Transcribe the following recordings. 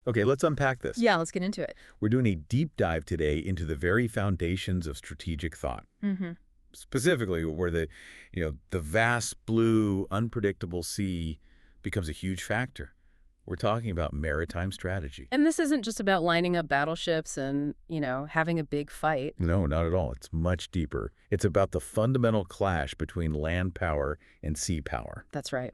Okay, let's unpack this. Yeah, let's get into it. We're doing a deep dive today into the very foundations of strategic thought. Specifically, where the vast blue, unpredictable sea becomes a huge factor. We're talking about maritime strategy. And this isn't just about lining up battleships and, having a big fight. No, not at all. It's much deeper. It's about the fundamental clash between land power and sea power. That's right.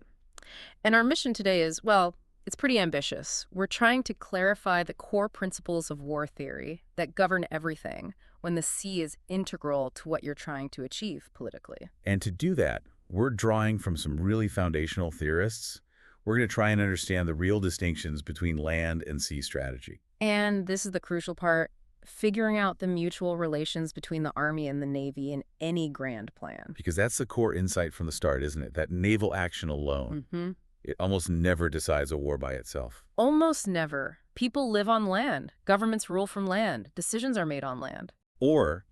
And our mission today is, well, it's pretty ambitious. We're trying to clarify the core principles of war theory that govern everything when the sea is integral to what you're trying to achieve politically. And to do that, we're drawing from some really foundational theorists. We're going to try and understand the real distinctions between land and sea strategy. And this is the crucial part, figuring out the mutual relations between the Army and the Navy in any grand plan. Because that's the core insight from the start, isn't it? That naval action alone, it almost never decides a war by itself. Almost never. People live on land. Governments rule from land. Decisions are made on land. Or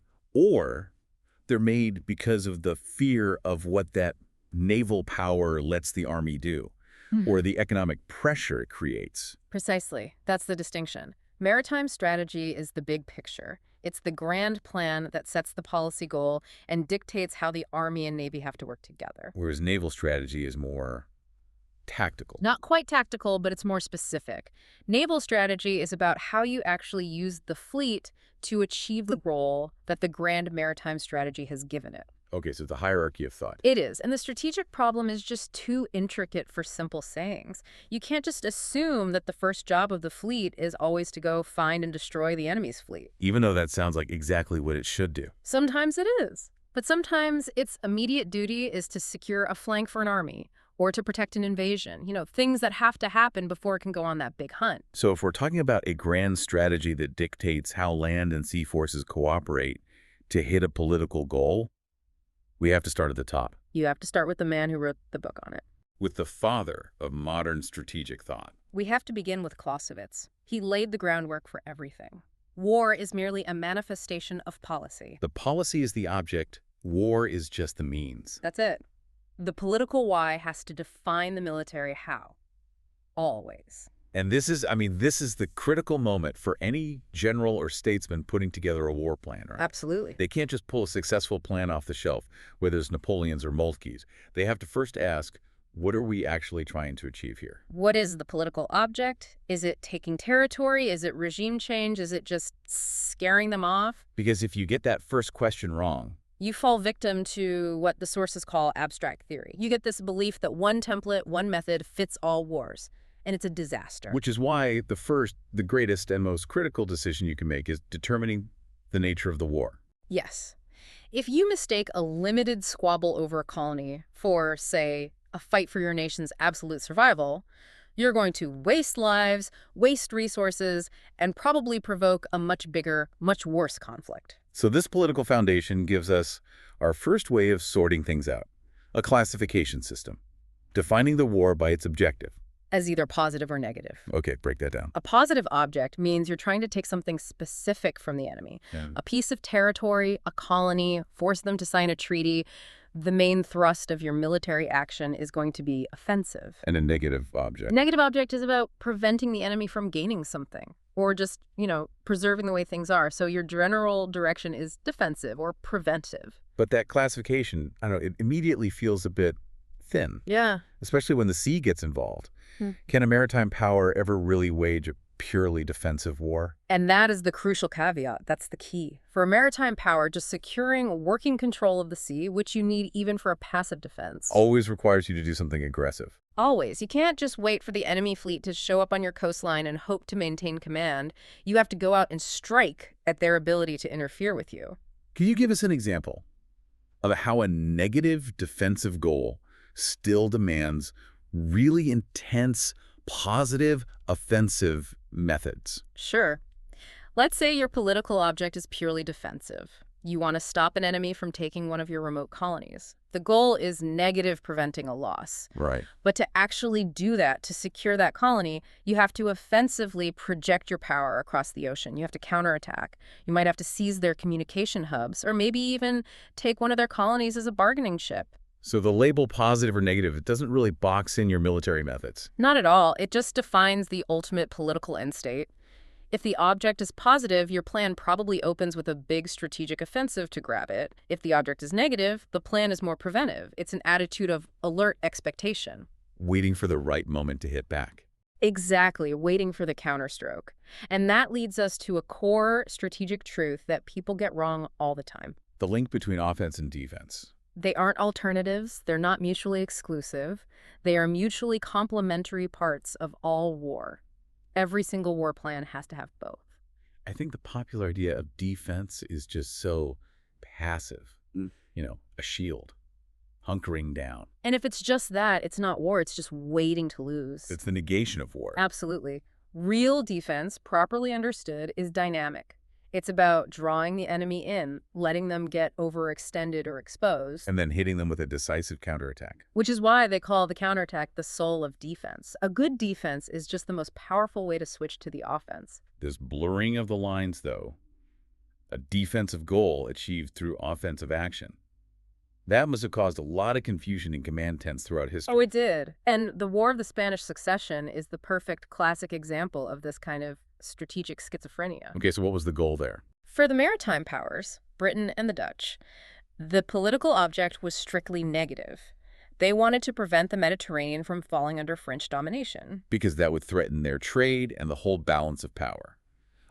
they're made because of the fear of what that naval power lets the Army do, or the economic pressure it creates. Precisely. That's the distinction. Maritime strategy is the big picture. It's the grand plan that sets the policy goal and dictates how the Army and Navy have to work together. Whereas naval strategy is more tactical. Not quite tactical, but it's more specific. Naval strategy is about how you actually use the fleet to achieve the role that the grand maritime strategy has given it. Okay, so the hierarchy of thought. It is, and the strategic problem is just too intricate for simple sayings. You can't just assume that the first job of the fleet is always to go find and destroy the enemy's fleet. Even though that sounds like exactly what it should do. Sometimes it is, but sometimes its immediate duty is to secure a flank for an army or to protect an invasion, things that have to happen before it can go on that big hunt. So if we're talking about a grand strategy that dictates how land and sea forces cooperate to hit a political goal, we have to start at the top. You have to start with the man who wrote the book on it. With the father of modern strategic thought. We have to begin with Clausewitz. He laid the groundwork for everything. War is merely a manifestation of policy. The policy is the object. War is just the means. That's it. The political why has to define the military how. Always. And this is the critical moment for any general or statesman putting together a war plan, right? Absolutely. They can't just pull a successful plan off the shelf, whether it's Napoleon's or Moltke's. They have to first ask, what are we actually trying to achieve here? What is the political object? Is it taking territory? Is it regime change? Is it just scaring them off? Because if you get that first question wrong, you fall victim to what the sources call abstract theory. You get this belief that one template, one method fits all wars. And it's a disaster. Which is why the greatest and most critical decision you can make is determining the nature of the war. Yes. If you mistake a limited squabble over a colony for, say, a fight for your nation's absolute survival, you're going to waste lives, waste resources, and probably provoke a much bigger, much worse conflict. So this political foundation gives us our first way of sorting things out, a classification system, defining the war by its objective. As either positive or negative. Okay, break that down. A positive object means you're trying to take something specific from the enemy. A piece of territory, a colony, force them to sign a treaty. The main thrust of your military action is going to be offensive. And a negative object. Negative object is about preventing the enemy from gaining something or just, preserving the way things are. So your general direction is defensive or preventive. But that classification, it immediately feels a bit thin. Yeah. Especially when the sea gets involved. Can a maritime power ever really wage a purely defensive war? And that is the crucial caveat. That's the key. For a maritime power, just securing working control of the sea, which you need even for a passive defense, always requires you to do something aggressive. Always. You can't just wait for the enemy fleet to show up on your coastline and hope to maintain command. You have to go out and strike at their ability to interfere with you. Can you give us an example of how a negative defensive goal still demands really intense, positive, offensive methods? Sure. Let's say your political object is purely defensive. You want to stop an enemy from taking one of your remote colonies. The goal is negative, preventing a loss. Right. But to actually do that, to secure that colony, you have to offensively project your power across the ocean. You have to counterattack. You might have to seize their communication hubs, or maybe even take one of their colonies as a bargaining chip. So the label positive or negative, it doesn't really box in your military methods. Not at all. It just defines the ultimate political end state. If the object is positive, your plan probably opens with a big strategic offensive to grab it. If the object is negative, the plan is more preventive. It's an attitude of alert expectation. Waiting for the right moment to hit back. Exactly, waiting for the counterstroke. And that leads us to a core strategic truth that people get wrong all the time. The link between offense and defense. They aren't alternatives. They're not mutually exclusive. They are mutually complementary parts of all war. Every single war plan has to have both. I think the popular idea of defense is just so passive. A shield, hunkering down. And if it's just that, it's not war. It's just waiting to lose. It's the negation of war. Absolutely. Real defense, properly understood, is dynamic. It's about drawing the enemy in, letting them get overextended or exposed. And then hitting them with a decisive counterattack. Which is why they call the counterattack the soul of defense. A good defense is just the most powerful way to switch to the offense. This blurring of the lines, though, a defensive goal achieved through offensive action. That must have caused a lot of confusion in command tents throughout history. Oh, it did. And the War of the Spanish Succession is the perfect classic example of this kind of strategic schizophrenia. Okay, so what was the goal there? For the maritime powers, Britain and the Dutch, the political object was strictly negative. They wanted to prevent the Mediterranean from falling under French domination. Because that would threaten their trade and the whole balance of power.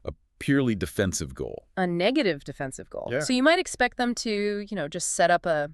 A purely defensive goal. A negative defensive goal. Yeah. So you might expect them to, just set up a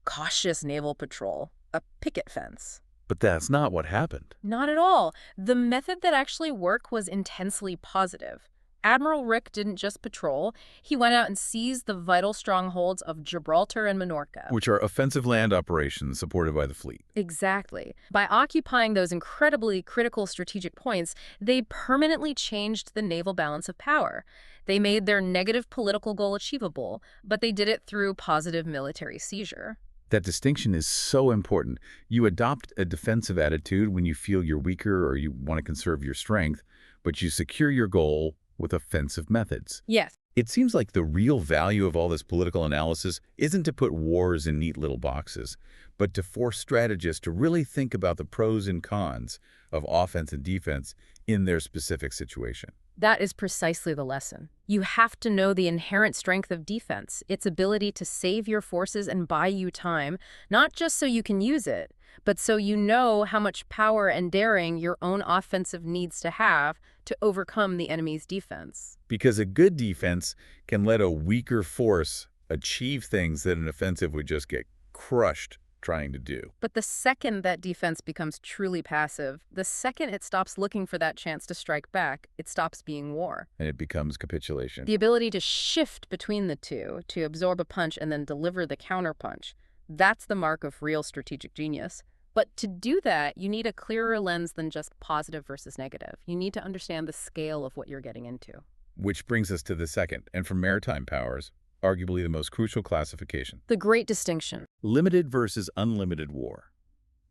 cautious naval patrol, a picket fence. But that's not what happened. Not at all. The method that actually worked was intensely positive. Admiral Rick didn't just patrol. He went out and seized the vital strongholds of Gibraltar and Minorca. Which are offensive land operations supported by the fleet. Exactly. By occupying those incredibly critical strategic points, they permanently changed the naval balance of power. They made their negative political goal achievable, but they did it through positive military seizure. That distinction is so important. You adopt a defensive attitude when you feel you're weaker or you want to conserve your strength, but you secure your goal with offensive methods. Yes. It seems like the real value of all this political analysis isn't to put wars in neat little boxes, but to force strategists to really think about the pros and cons of offense and defense in their specific situation. That is precisely the lesson. You have to know the inherent strength of defense, its ability to save your forces and buy you time, not just so you can use it, but so you know how much power and daring your own offensive needs to have to overcome the enemy's defense. Because a good defense can let a weaker force achieve things that an offensive would just get crushed trying to do. But the second that defense becomes truly passive, the second it stops looking for that chance to strike back, it stops being war. And it becomes capitulation. The ability to shift between the two, to absorb a punch and then deliver the counterpunch, that's the mark of real strategic genius. But to do that, you need a clearer lens than just positive versus negative. You need to understand the scale of what you're getting into. Which brings us to the second, and for maritime powers, arguably the most crucial classification. The great distinction. Limited versus unlimited war.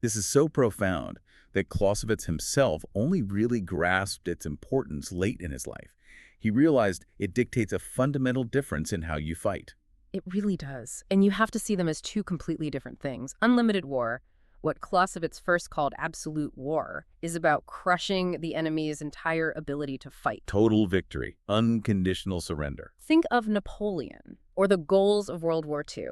This is so profound that Clausewitz himself only really grasped its importance late in his life. He realized it dictates a fundamental difference in how you fight. It really does. And you have to see them as two completely different things. Unlimited war, what Clausewitz first called absolute war, is about crushing the enemy's entire ability to fight. Total victory, unconditional surrender. Think of Napoleon, or the goals of World War II.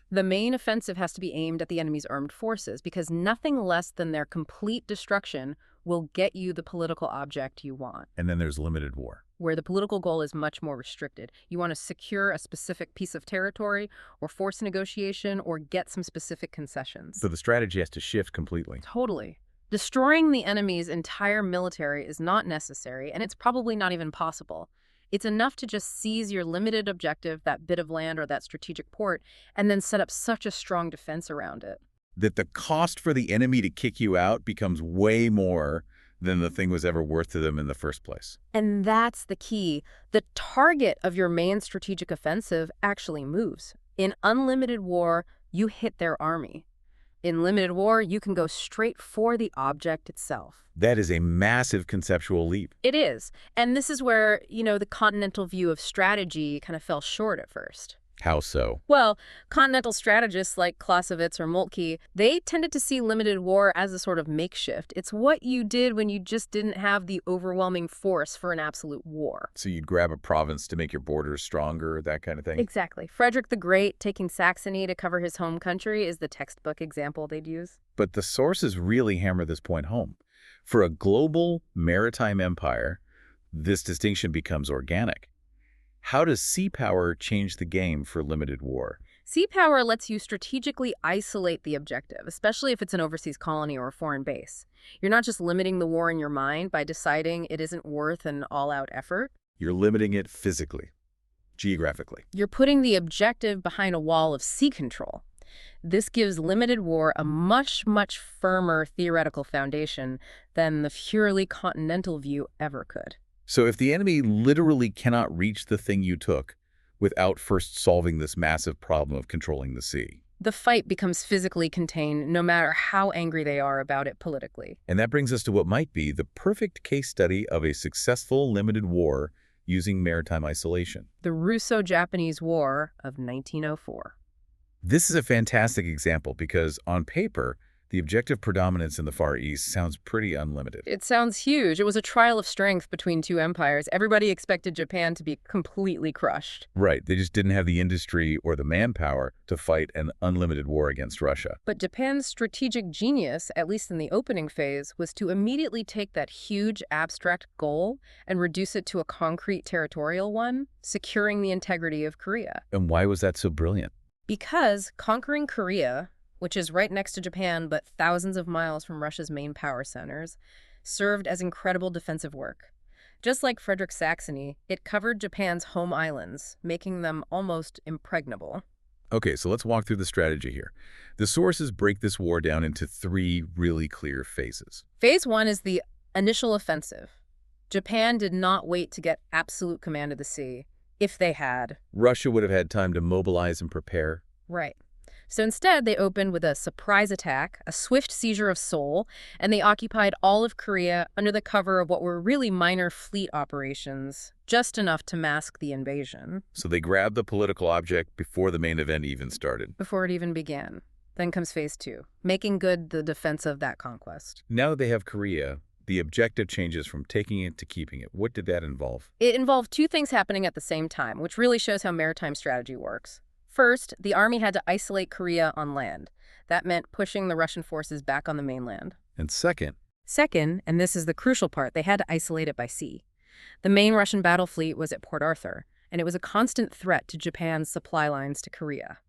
The main offensive has to be aimed at the enemy's armed forces because nothing less than their complete destruction will get you the political object you want. And then there's limited war, where the political goal is much more restricted. You want to secure a specific piece of territory or force a negotiation or get some specific concessions. So the strategy has to shift completely. Totally. Destroying the enemy's entire military is not necessary, and it's probably not even possible. It's enough to just seize your limited objective, that bit of land or that strategic port, and then set up such a strong defense around it. That the cost for the enemy to kick you out becomes way more than the thing was ever worth to them in the first place. And that's the key. The target of your main strategic offensive actually moves. In unlimited war, you hit their army. In limited war, you can go straight for the object itself. That is a massive conceptual leap. It is. And this is where, the continental view of strategy kind of fell short at first. How so? Well, continental strategists like Clausewitz or Moltke, they tended to see limited war as a sort of makeshift. It's what you did when you just didn't have the overwhelming force for an absolute war. So you'd grab a province to make your borders stronger, that kind of thing? Exactly. Frederick the Great taking Saxony to cover his home country is the textbook example they'd use. But the sources really hammer this point home. For a global maritime empire, this distinction becomes organic. How does sea power change the game for limited war? Sea power lets you strategically isolate the objective, especially if it's an overseas colony or a foreign base. You're not just limiting the war in your mind by deciding it isn't worth an all-out effort. You're limiting it physically, geographically. You're putting the objective behind a wall of sea control. This gives limited war a much, much firmer theoretical foundation than the purely continental view ever could. So if the enemy literally cannot reach the thing you took without first solving this massive problem of controlling the sea. The fight becomes physically contained no matter how angry they are about it politically. And that brings us to what might be the perfect case study of a successful limited war using maritime isolation. The Russo-Japanese War of 1904. This is a fantastic example because, on paper, the objective predominance in the Far East sounds pretty unlimited. It sounds huge. It was a trial of strength between two empires. Everybody expected Japan to be completely crushed. Right. They just didn't have the industry or the manpower to fight an unlimited war against Russia. But Japan's strategic genius, at least in the opening phase, was to immediately take that huge abstract goal and reduce it to a concrete territorial one, securing the integrity of Korea. And why was that so brilliant? Because conquering Korea, which is right next to Japan but thousands of miles from Russia's main power centers, served as incredible defensive work. Just like Frederick Saxony, it covered Japan's home islands, making them almost impregnable. Okay, so let's walk through the strategy here. The sources break this war down into three really clear phases. Phase 1 is the initial offensive. Japan did not wait to get absolute command of the sea, if they had. Russia would have had time to mobilize and prepare. Right. So instead, they opened with a surprise attack, a swift seizure of Seoul, and they occupied all of Korea under the cover of what were really minor fleet operations, just enough to mask the invasion. So they grabbed the political object before the main event even started. Before it even began. Then comes phase 2, making good the defense of that conquest. Now that they have Korea, the objective changes from taking it to keeping it. What did that involve? It involved two things happening at the same time, which really shows how maritime strategy works. First, the army had to isolate Korea on land. That meant pushing the Russian forces back on the mainland. And second, and this is the crucial part, they had to isolate it by sea. The main Russian battle fleet was at Port Arthur, and it was a constant threat to Japan's supply lines to Korea.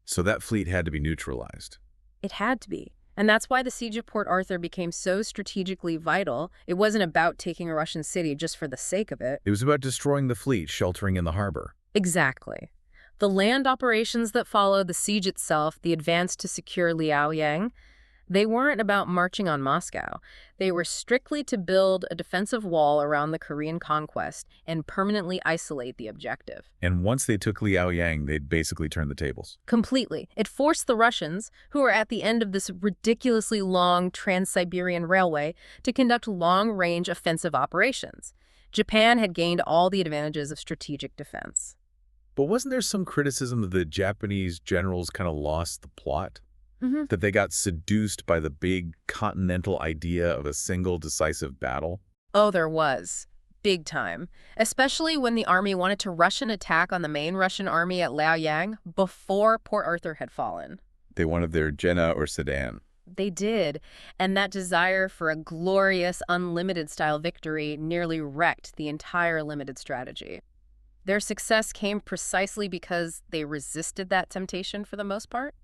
so that fleet had to be neutralized. It had to be. And that's why the siege of Port Arthur became so strategically vital. It wasn't about taking a Russian city just for the sake of it. It was about destroying the fleet sheltering in the harbor. Exactly. The land operations that followed the siege itself, the advance to secure Liaoyang, they weren't about marching on Moscow. They were strictly to build a defensive wall around the Korean conquest and permanently isolate the objective. And once they took Liaoyang, they'd basically turn the tables. Completely. It forced the Russians, who were at the end of this ridiculously long Trans-Siberian Railway, to conduct long-range offensive operations. Japan had gained all the advantages of strategic defense. But wasn't there some criticism that the Japanese generals kind of lost the plot? Mm-hmm. That they got seduced by the big continental idea of a single decisive battle? Oh, there was. Big time. Especially when the army wanted to rush an attack on the main Russian army at Liaoyang before Port Arthur had fallen. They wanted their Jena or Sedan. They did. And that desire for a glorious, unlimited-style victory nearly wrecked the entire limited strategy. Their success came precisely because they resisted that temptation for the most part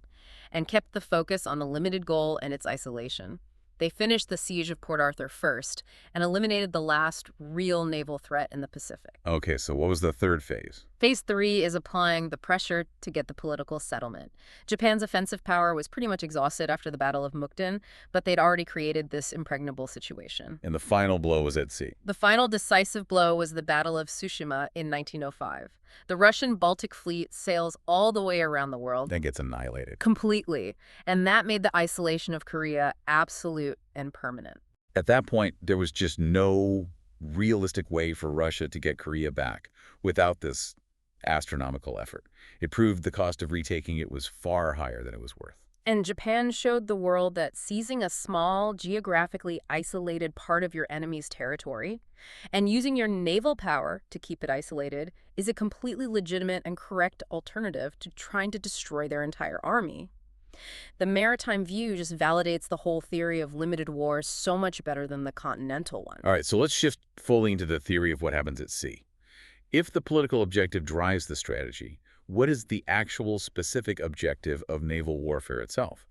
and kept the focus on the limited goal and its isolation. They finished the siege of Port Arthur first and eliminated the last real naval threat in the Pacific. Okay, so what was the third phase? Phase 3 is applying the pressure to get the political settlement. Japan's offensive power was pretty much exhausted after the Battle of Mukden, but they'd already created this impregnable situation. And the final blow was at sea. The final decisive blow was the Battle of Tsushima in 1905. The Russian Baltic Fleet sails all the way around the world. Then gets annihilated. Completely. And that made the isolation of Korea absolute and permanent. At that point, there was just no realistic way for Russia to get Korea back without this astronomical effort. It proved the cost of retaking it was far higher than it was worth. And Japan showed the world that seizing a small, geographically isolated part of your enemy's territory and using your naval power to keep it isolated is a completely legitimate and correct alternative to trying to destroy their entire army. The maritime view just validates the whole theory of limited wars so much better than the continental one. All right, so let's shift fully into the theory of what happens at sea. If the political objective drives the strategy, what is the actual specific objective of naval warfare itself?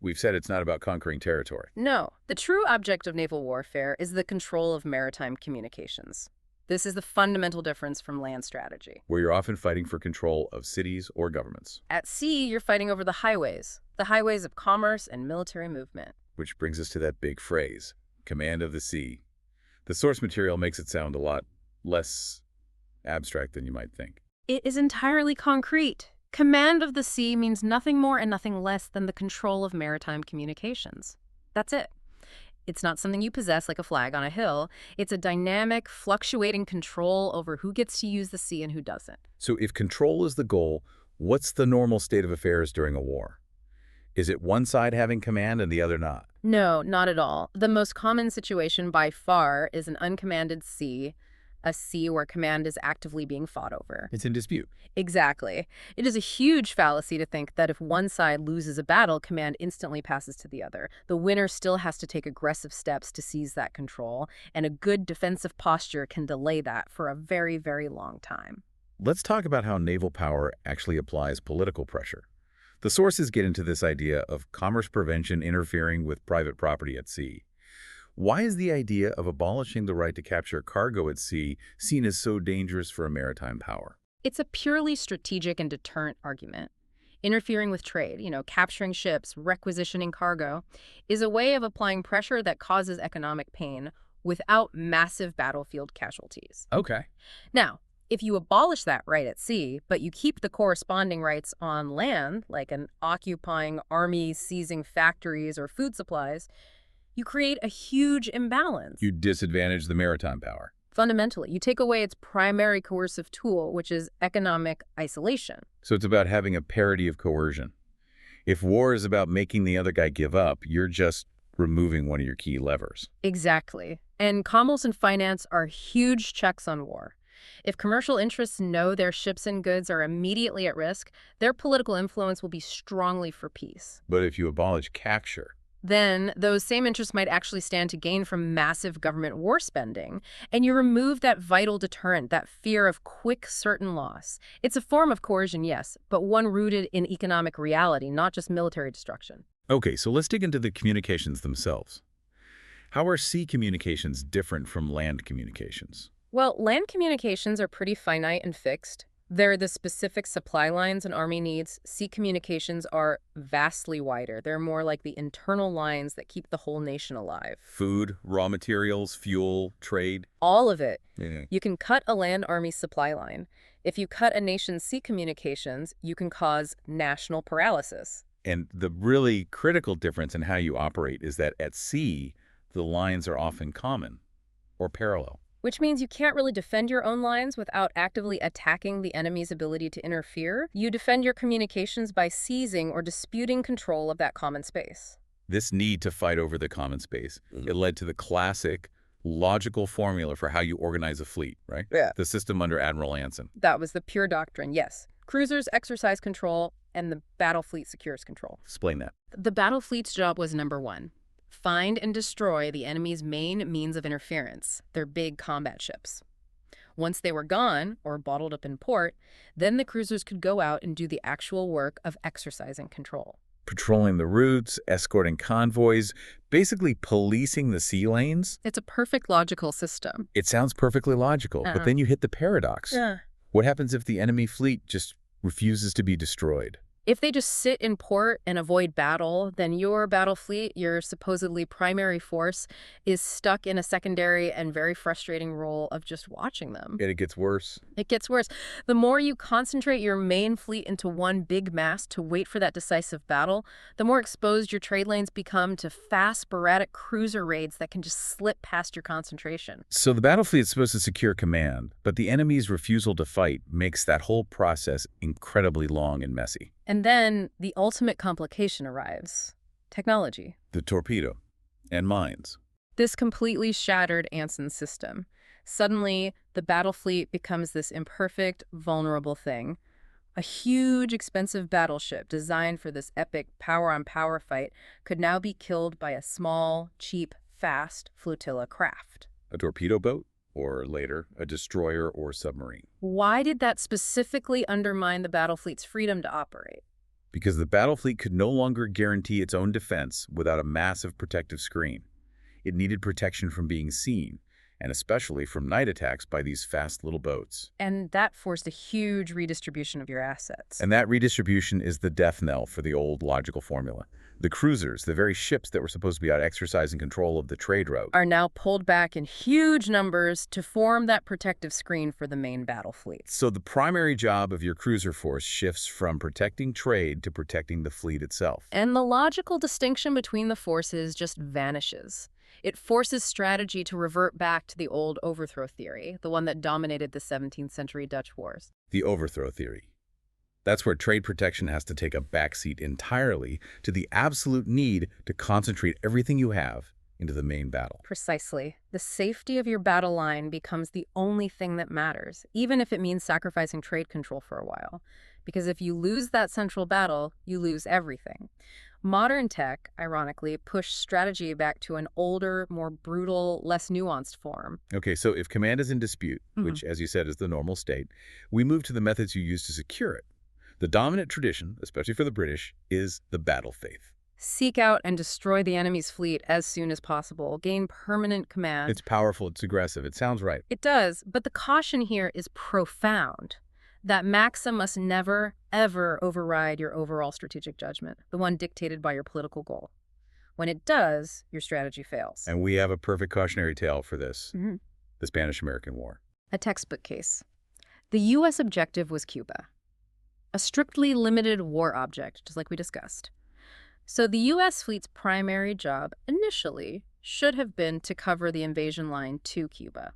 We've said it's not about conquering territory. No, the true object of naval warfare is the control of maritime communications. This is the fundamental difference from land strategy. Where you're often fighting for control of cities or governments. At sea, you're fighting over the highways of commerce and military movement. Which brings us to that big phrase, command of the sea. The source material makes it sound a lot less abstract than you might think. It is entirely concrete. Command of the sea means nothing more and nothing less than the control of maritime communications. That's it. It's not something you possess like a flag on a hill. It's a dynamic, fluctuating control over who gets to use the sea and who doesn't. So if control is the goal, what's the normal state of affairs during a war? Is it one side having command and the other not? No, not at all. The most common situation by far is an uncommanded sea, a sea where command is actively being fought over. It's in dispute. Exactly. It is a huge fallacy to think that if one side loses a battle, command instantly passes to the other. The winner still has to take aggressive steps to seize that control, and a good defensive posture can delay that for a very, very long time. Let's talk about how naval power actually applies political pressure. The sources get into this idea of commerce prevention interfering with private property at sea. Why is the idea of abolishing the right to capture cargo at sea seen as so dangerous for a maritime power? It's a purely strategic and deterrent argument. Interfering with trade, capturing ships, requisitioning cargo, is a way of applying pressure that causes economic pain without massive battlefield casualties. Okay. Now, if you abolish that right at sea, but you keep the corresponding rights on land, like an occupying army seizing factories or food supplies, you create a huge imbalance. You disadvantage the maritime power. Fundamentally, you take away its primary coercive tool, which is economic isolation. So it's about having a parity of coercion. If war is about making the other guy give up, you're just removing one of your key levers. Exactly. And commerce and finance are huge checks on war. If commercial interests know their ships and goods are immediately at risk, their political influence will be strongly for peace. But if you abolish capture, then those same interests might actually stand to gain from massive government war spending, and you remove that vital deterrent, that fear of quick, certain loss. It's a form of coercion, yes, but one rooted in economic reality, not just military destruction. Okay, so let's dig into the communications themselves. How are sea communications different from land communications? Well, land communications are pretty finite and fixed. They're the specific supply lines an army needs. Sea communications are vastly wider. They're more like the internal lines that keep the whole nation alive. Food, raw materials, fuel, trade. All of it. Yeah. You can cut a land army supply line. If you cut a nation's sea communications, you can cause national paralysis. And the really critical difference in how you operate is that at sea, the lines are often common or parallel. Which means you can't really defend your own lines without actively attacking the enemy's ability to interfere. You defend your communications by seizing or disputing control of that common space. This need to fight over the common space, it led to the classic logical formula for how you organize a fleet, right? Yeah. The system under Admiral Anson. That was the pure doctrine, yes. Cruisers exercise control, and the battle fleet secures control. Explain that. The battle fleet's job was number one. Find and destroy the enemy's main means of interference, their big combat ships. Once they were gone, or bottled up in port, then the cruisers could go out and do the actual work of exercising control. Patrolling the routes, escorting convoys, basically policing the sea lanes. It's a perfect logical system. It sounds perfectly logical, but then you hit the paradox. What happens if the enemy fleet just refuses to be destroyed? If they just sit in port and avoid battle, then your battle fleet, your supposedly primary force, is stuck in a secondary and very frustrating role of just watching them. And it gets worse. It gets worse. The more you concentrate your main fleet into one big mass to wait for that decisive battle, the more exposed your trade lanes become to fast, sporadic cruiser raids that can just slip past your concentration. So the battle fleet is supposed to secure command, but the enemy's refusal to fight makes that whole process incredibly long and messy. And then the ultimate complication arrives. Technology. The torpedo and mines. This completely shattered Anson's system. Suddenly, the battle fleet becomes this imperfect, vulnerable thing. A huge, expensive battleship designed for this epic power-on-power fight could now be killed by a small, cheap, fast flotilla craft. A torpedo boat, or later, a destroyer or submarine. Why did that specifically undermine the battle fleet's freedom to operate? Because the battle fleet could no longer guarantee its own defense without a massive protective screen. It needed protection from being seen, and especially from night attacks by these fast little boats. And that forced a huge redistribution of your assets. And that redistribution is the death knell for the old logical formula. The cruisers, the very ships that were supposed to be out exercising control of the trade route, are now pulled back in huge numbers to form that protective screen for the main battle fleet. So the primary job of your cruiser force shifts from protecting trade to protecting the fleet itself. And the logical distinction between the forces just vanishes. It forces strategy to revert back to the old overthrow theory, the one that dominated the 17th century Dutch wars. The overthrow theory. That's where trade protection has to take a backseat entirely to the absolute need to concentrate everything you have into the main battle. Precisely. The safety of your battle line becomes the only thing that matters, even if it means sacrificing trade control for a while. Because if you lose that central battle, you lose everything. Modern tech, ironically, pushed strategy back to an older, more brutal, less nuanced form. Okay, so if command is in dispute, which, as you said, is the normal state, we move to the methods you use to secure it. The dominant tradition, especially for the British, is the battle faith. Seek out and destroy the enemy's fleet as soon as possible. Gain permanent command. It's powerful, it's aggressive, it sounds right. It does, but the caution here is profound. That maxim must never, ever override your overall strategic judgment, the one dictated by your political goal. When it does, your strategy fails. And we have a perfect cautionary tale for this, the Spanish-American War. A textbook case. The U.S. objective was Cuba. A strictly limited war object, just like we discussed. So the U.S. fleet's primary job, initially, should have been to cover the invasion line to Cuba.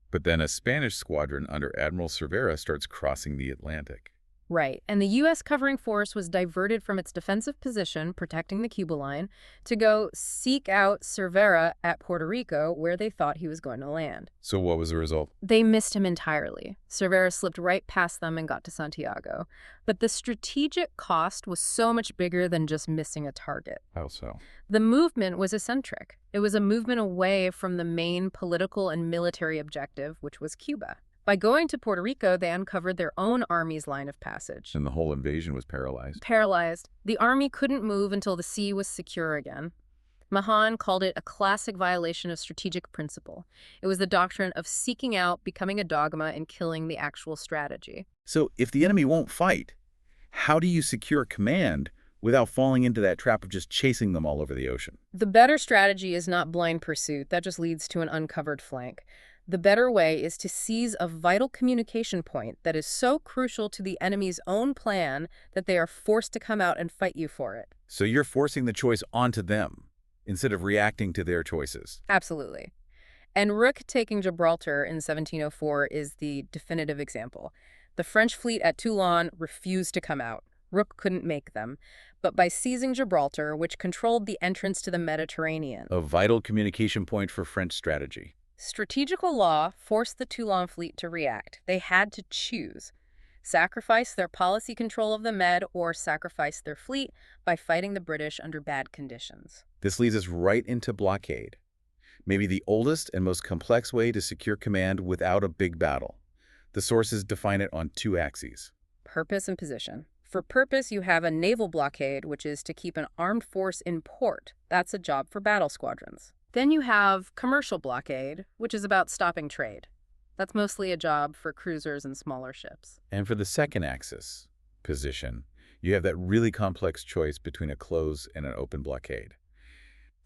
But then a Spanish squadron under Admiral Cervera starts crossing the Atlantic. Right, and the U.S. covering force was diverted from its defensive position, protecting the Cuba line, to go seek out Cervera at Puerto Rico, where they thought he was going to land. So what was the result? They missed him entirely. Cervera slipped right past them and got to Santiago. But the strategic cost was so much bigger than just missing a target. How so? The movement was eccentric. It was a movement away from the main political and military objective, which was Cuba. By going to Puerto Rico, they uncovered their own army's line of passage. And the whole invasion was paralyzed. Paralyzed. The army couldn't move until the sea was secure again. Mahan called it a classic violation of strategic principle. It was the doctrine of seeking out, becoming a dogma, and killing the actual strategy. So if the enemy won't fight, how do you secure command without falling into that trap of just chasing them all over the ocean? The better strategy is not blind pursuit. That just leads to an uncovered flank. The better way is to seize a vital communication point that is so crucial to the enemy's own plan that they are forced to come out and fight you for it. So you're forcing the choice onto them instead of reacting to their choices. Absolutely. And Rooke taking Gibraltar in 1704 is the definitive example. The French fleet at Toulon refused to come out. Rooke couldn't make them. But by seizing Gibraltar, which controlled the entrance to the Mediterranean, A vital communication point for French strategy. strategical law forced the Toulon fleet to react. They had to choose. Sacrifice their policy control of the Med or sacrifice their fleet by fighting the British under bad conditions. This leads us right into Blockade. Maybe the oldest and most complex way to secure command without a big battle. The sources define it on two axes. Purpose and position. For purpose, you have a naval blockade, which is to keep an armed force in port. That's a job for battle squadrons. Then you have commercial blockade, which is about stopping trade. That's mostly a job for cruisers and smaller ships. And for the second axis, position, You have that really complex choice between a close and an open blockade.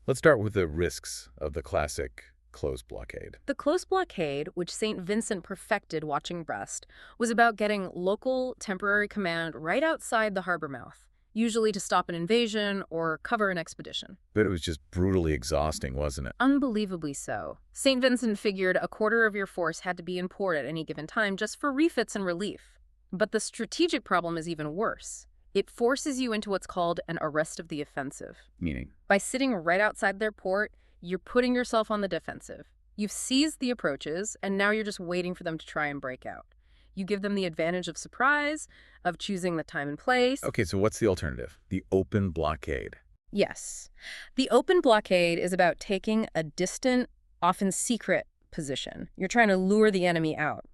Let's start with the risks of the classic closed blockade. The close blockade, which St. Vincent perfected watching Brest, was about getting local temporary command right outside the harbor mouth, usually to stop an invasion or cover an expedition. But it was just brutally exhausting, wasn't it? Unbelievably so. St. Vincent figured a quarter of your force had to be in port at any given time just for refits and relief. But the strategic problem is even worse. It forces you into what's called an arrest of the offensive. Meaning? By sitting right outside their port, you're putting yourself on the defensive. You've seized the approaches, and now you're just waiting for them to try and break out. You give them the advantage of surprise, of choosing the time and place. Okay, so what's the alternative? The open blockade. Yes. The open blockade is about taking a distant, often secret position. You're trying to lure the enemy out.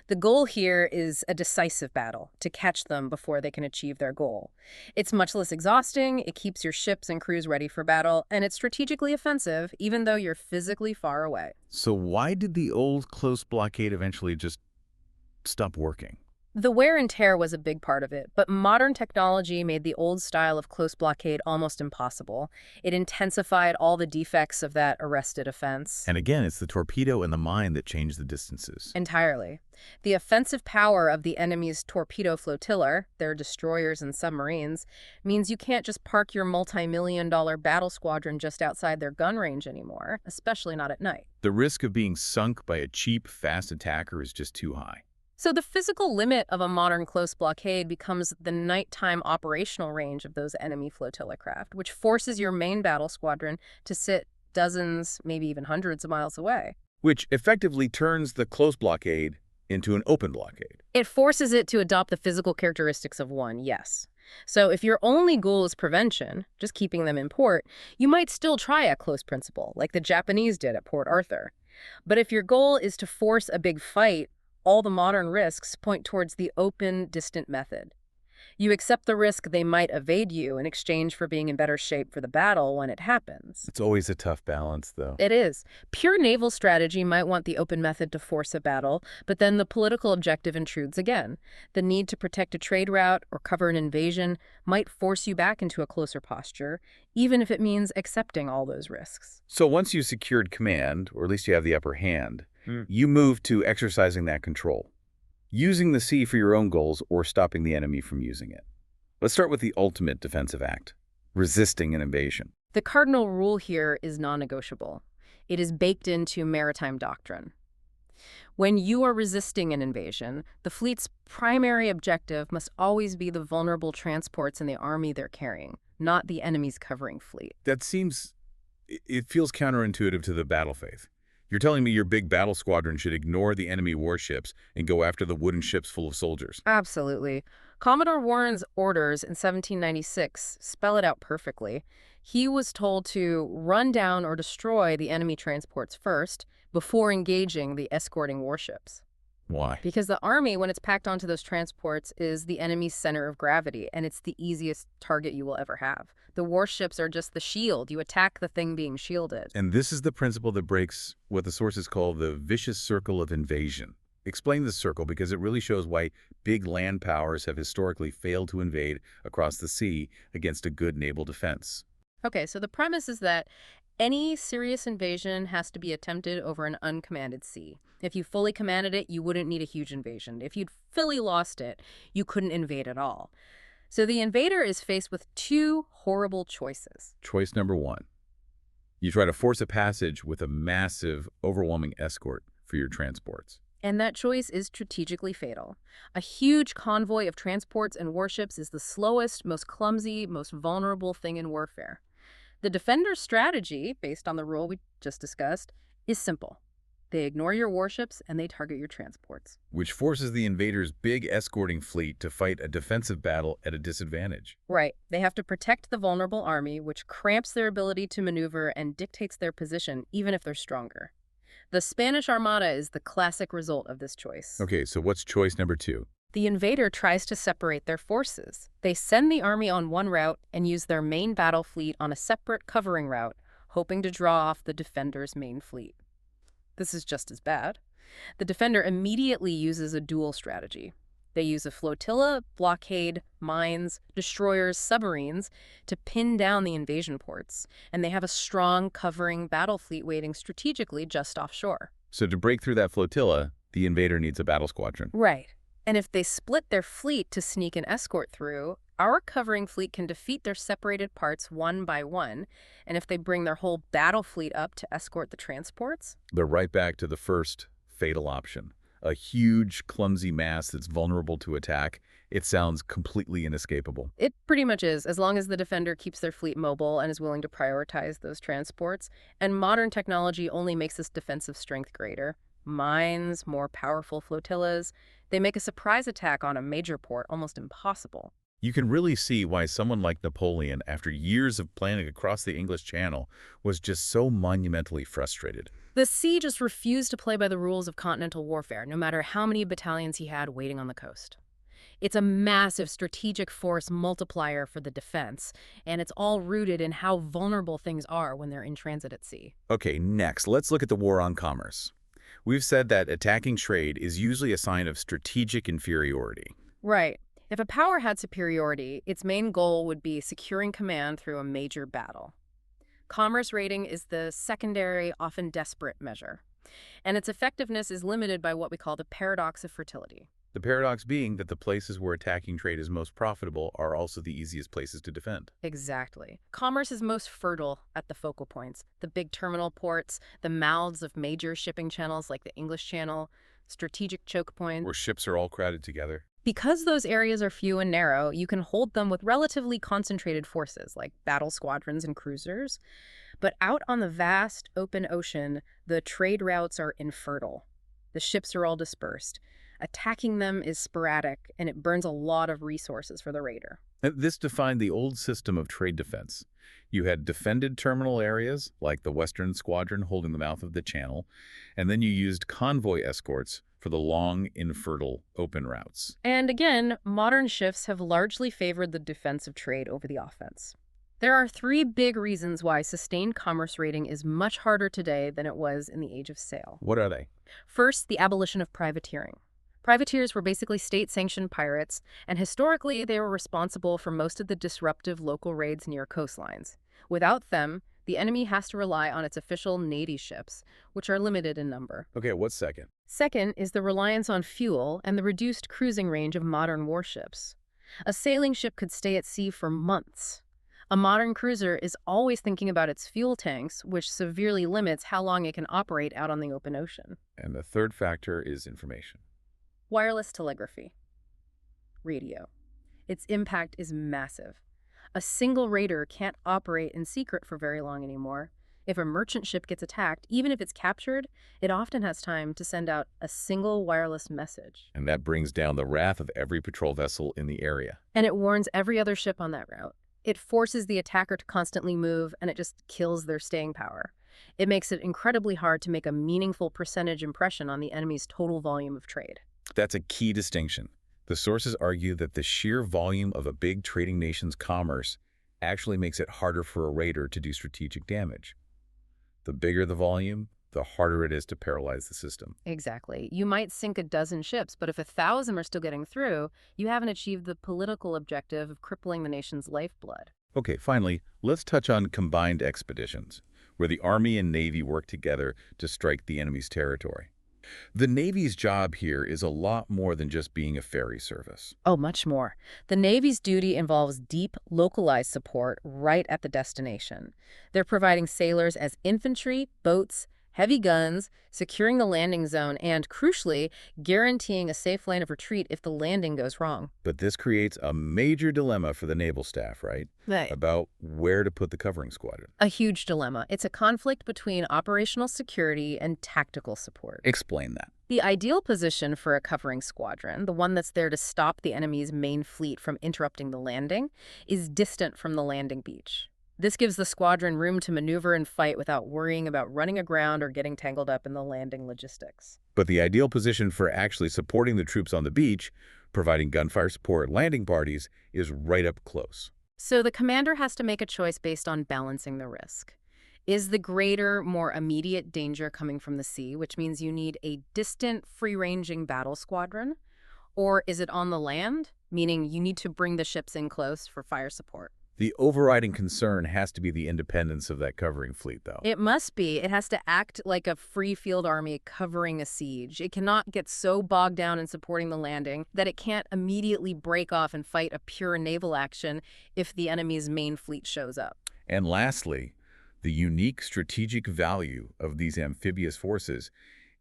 The goal here is a decisive battle, to catch them before they can achieve their goal. It's much less exhausting, it keeps your ships and crews ready for battle, and it's strategically offensive, even though you're physically far away. So why did the old close blockade eventually just stop working? The wear and tear was a big part of it, but modern technology made the old style of close blockade almost impossible. It intensified all the defects of that arrested offense. And again, it's the torpedo and the mine that change the distances. Entirely. The offensive power of the enemy's torpedo flotilla, their destroyers and submarines, means you can't just park your multi-million-dollar battle squadron just outside their gun range anymore, especially not at night. The risk of being sunk by a cheap, fast attacker is just too high. So the physical limit of a modern close blockade becomes the nighttime operational range of those enemy flotilla craft, which forces your main battle squadron to sit dozens, maybe even hundreds of miles away. Which effectively turns the close blockade into an open blockade. It forces it to adopt the physical characteristics of one, yes. So if your only goal is prevention, just keeping them in port, you might still try a close principle, like the Japanese did at Port Arthur. But if your goal is to force a big fight, all the modern risks point towards the open, distant method. You accept the risk they might evade you in exchange for being in better shape for the battle when it happens. It's always a tough balance, though. It is. Pure naval strategy might want the open method to force a battle, but then the political objective intrudes again. The need to protect a trade route or cover an invasion might force you back into a closer posture, even if it means accepting all those risks. So once you've secured command, or at least you have the upper hand, you move to exercising that control, using the sea for your own goals or stopping the enemy from using it. Let's start with the ultimate defensive act, resisting an invasion. The cardinal rule here is non-negotiable. It is baked into maritime doctrine. When you are resisting an invasion, the fleet's primary objective must always be the vulnerable transports in the army they're carrying, not the enemy's covering fleet. It feels counterintuitive to the battle faith. You're telling me your big battle squadron should ignore the enemy warships and go after the wooden ships full of soldiers? Absolutely. Commodore Warren's orders in 1796 spell it out perfectly. He was told to run down or destroy the enemy transports first before engaging the escorting warships. Why? Because the army, when it's packed onto those transports, is the enemy's center of gravity, and it's the easiest target you will ever have. The warships are just the shield. You attack the thing being shielded. And this is the principle that breaks what the sources call the vicious circle of invasion. Explain the circle, because it really shows why big land powers have historically failed to invade across the sea against a good naval defense. Okay, so the premise is that any serious invasion has to be attempted over an uncommanded sea. If you fully commanded it, you wouldn't need a huge invasion. If you'd fully lost it, you couldn't invade at all. So the invader is faced with two horrible choices. Choice number one. You try to force a passage with a massive, overwhelming escort for your transports. And that choice is strategically fatal. A huge convoy of transports and warships is the slowest, most clumsy, most vulnerable thing in warfare. The defender's strategy, based on the rule we just discussed, is simple. They ignore your warships and they target your transports. Which forces the invader's big escorting fleet to fight a defensive battle at a disadvantage. Right. They have to protect the vulnerable army, which cramps their ability to maneuver and dictates their position, even if they're stronger. The Spanish Armada is the classic result of this choice. Okay, so what's choice number two? The invader tries to separate their forces. They send the army on one route and use their main battle fleet on a separate covering route, hoping to draw off the defender's main fleet. This is just as bad. The defender immediately uses a duel strategy. They use a flotilla, blockade, mines, destroyers, submarines to pin down the invasion ports, and they have a strong covering battle fleet waiting strategically just offshore. So to break through that flotilla, the invader needs a battle squadron. Right. And if they split their fleet to sneak an escort through, our covering fleet can defeat their separated parts one by one, and if they bring their whole battle fleet up to escort the transports, They're right back to the first fatal option. A huge, clumsy mass that's vulnerable to attack. It sounds completely inescapable. it pretty much is, as long as the defender keeps their fleet mobile and is willing to prioritize those transports. And modern technology only makes this defensive strength greater. Mines, more powerful flotillas, they make a surprise attack on a major port almost impossible. You can really see why someone like Napoleon, after years of planning across the English Channel, was just so monumentally frustrated. The sea just refused to play by the rules of continental warfare, no matter how many battalions he had waiting on the coast. It's a massive strategic force multiplier for the defense, and it's all rooted in how vulnerable things are when they're in transit at sea. Okay, next, let's look at the war on commerce. We've said that attacking trade is usually a sign of strategic inferiority. Right. If a power had superiority, its main goal would be securing command through a major battle. Commerce raiding is the secondary, often desperate measure, and its effectiveness is limited by what we call the paradox of fertility. The paradox being that the places where attacking trade is most profitable are also the easiest places to defend. Exactly. Commerce is most fertile at the focal points, the big terminal ports, the mouths of major shipping channels like the English Channel, strategic choke points. Where ships are all crowded together. Because those areas are few and narrow, you can hold them with relatively concentrated forces like battle squadrons and cruisers. But out on the vast, open ocean, the trade routes are infertile. The ships are all dispersed. Attacking them is sporadic, and it burns a lot of resources for the raider. This defined the old system of trade defense. You had defended terminal areas, like the Western Squadron holding the mouth of the channel, and then you used convoy escorts for the long, infertile, open routes. And again, modern shifts have largely favored the defense of trade over the offense. There are three big reasons why sustained commerce raiding is much harder today than it was in the Age of Sail. What are they? First, the abolition of privateering. Privateers were basically state-sanctioned pirates, and historically they were responsible for most of the disruptive local raids near coastlines. Without them, the enemy has to rely on its official Navy ships, which are limited in number. Okay, what's second? Second is the reliance on fuel and the reduced cruising range of modern warships. A sailing ship could stay at sea for months. A modern cruiser is always thinking about its fuel tanks, which severely limits how long it can operate out on the open ocean. And the third factor is information. Wireless telegraphy. Radio. Its impact is massive. A single raider can't operate in secret for very long anymore. If a merchant ship gets attacked, even if it's captured, it often has time to send out a single wireless message. And that brings down the wrath of every patrol vessel in the area. And it warns every other ship on that route. It forces the attacker to constantly move, and it just kills their staying power. It makes it incredibly hard to make a meaningful percentage impression on the enemy's total volume of trade. That's a key distinction. The sources argue that the sheer volume of a big trading nation's commerce actually makes it harder for a raider to do strategic damage. The bigger the volume, the harder it is to paralyze the system. Exactly. You might sink a dozen ships, but if 1,000 are still getting through, you haven't achieved the political objective of crippling the nation's lifeblood. Okay, finally, let's touch on combined expeditions, where the Army and Navy work together to strike the enemy's territory. The Navy's job here is a lot more than just being a ferry service. Oh, much more. The Navy's duty involves deep, localized support right at the destination. They're providing sailors as infantry, boats, heavy guns, securing the landing zone, and, crucially, guaranteeing a safe line of retreat if the landing goes wrong. But this creates a major dilemma for the naval staff, right? Right. About where to put the covering squadron. A huge dilemma. It's a conflict between operational security and tactical support. Explain that. The ideal position for a covering squadron, the one that's there to stop the enemy's main fleet from interrupting the landing, is distant from the landing beach. This gives the squadron room to maneuver and fight without worrying about running aground or getting tangled up in the landing logistics. But the ideal position for actually supporting the troops on the beach, providing gunfire support landing parties, is right up close. So the commander has to make a choice based on balancing the risk. Is the greater, more immediate danger coming from the sea, which means you need a distant, free-ranging battle squadron? Or is it on the land, meaning you need to bring the ships in close for fire support? The overriding concern has to be the independence of that covering fleet, though. It must be. It has to act like a free field army covering a siege. It cannot get so bogged down in supporting the landing that it can't immediately break off and fight a pure naval action if the enemy's main fleet shows up. And lastly, the unique strategic value of these amphibious forces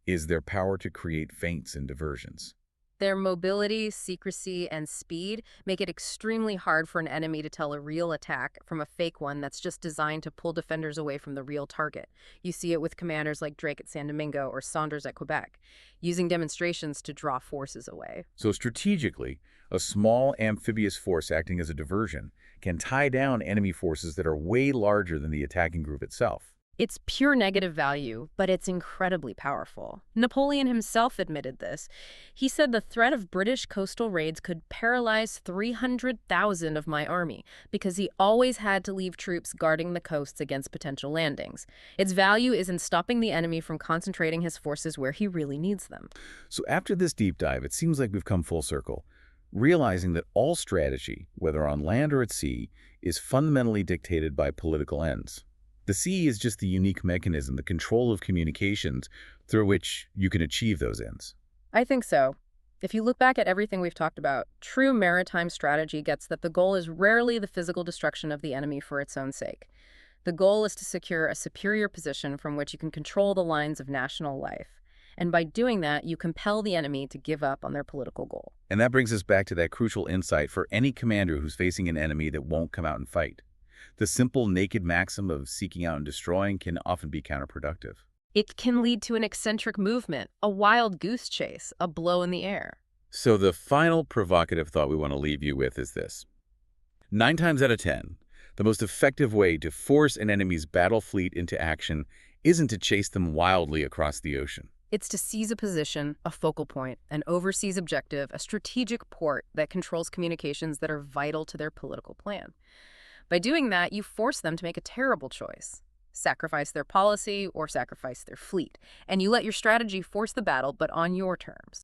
is their power to create feints and diversions. Their mobility, secrecy, and speed make it extremely hard for an enemy to tell a real attack from a fake one that's just designed to pull defenders away from the real target. You see it with commanders like Drake at San Domingo or Saunders at Quebec, using demonstrations to draw forces away. So strategically, a small amphibious force acting as a diversion can tie down enemy forces that are way larger than the attacking group itself. It's pure negative value, but it's incredibly powerful. Napoleon himself admitted this. He said the threat of British coastal raids could paralyze 300,000 of my army because he always had to leave troops guarding the coasts against potential landings. Its value is in stopping the enemy from concentrating his forces where he really needs them. So after this deep dive, it seems like we've come full circle, realizing that all strategy, whether on land or at sea, is fundamentally dictated by political ends. The sea is just the unique mechanism, the control of communications through which you can achieve those ends. I think so. If you look back at everything we've talked about, true maritime strategy gets that the goal is rarely the physical destruction of the enemy for its own sake. The goal is to secure a superior position from which you can control the lines of national life. And by doing that, you compel the enemy to give up on their political goal. And that brings us back to that crucial insight for any commander who's facing an enemy that won't come out and fight. The simple, naked maxim of seeking out and destroying can often be counterproductive. It can lead to an eccentric movement, a wild goose chase, a blow in the air. So the final provocative thought we want to leave you with is this. 9 times out of 10, the most effective way to force an enemy's battle fleet into action isn't to chase them wildly across the ocean. It's to seize a position, a focal point, an overseas objective, a strategic port that controls communications that are vital to their political plan. By doing that, you force them to make a terrible choice. Sacrifice their policy or sacrifice their fleet. And you let your strategy force the battle, but on your terms.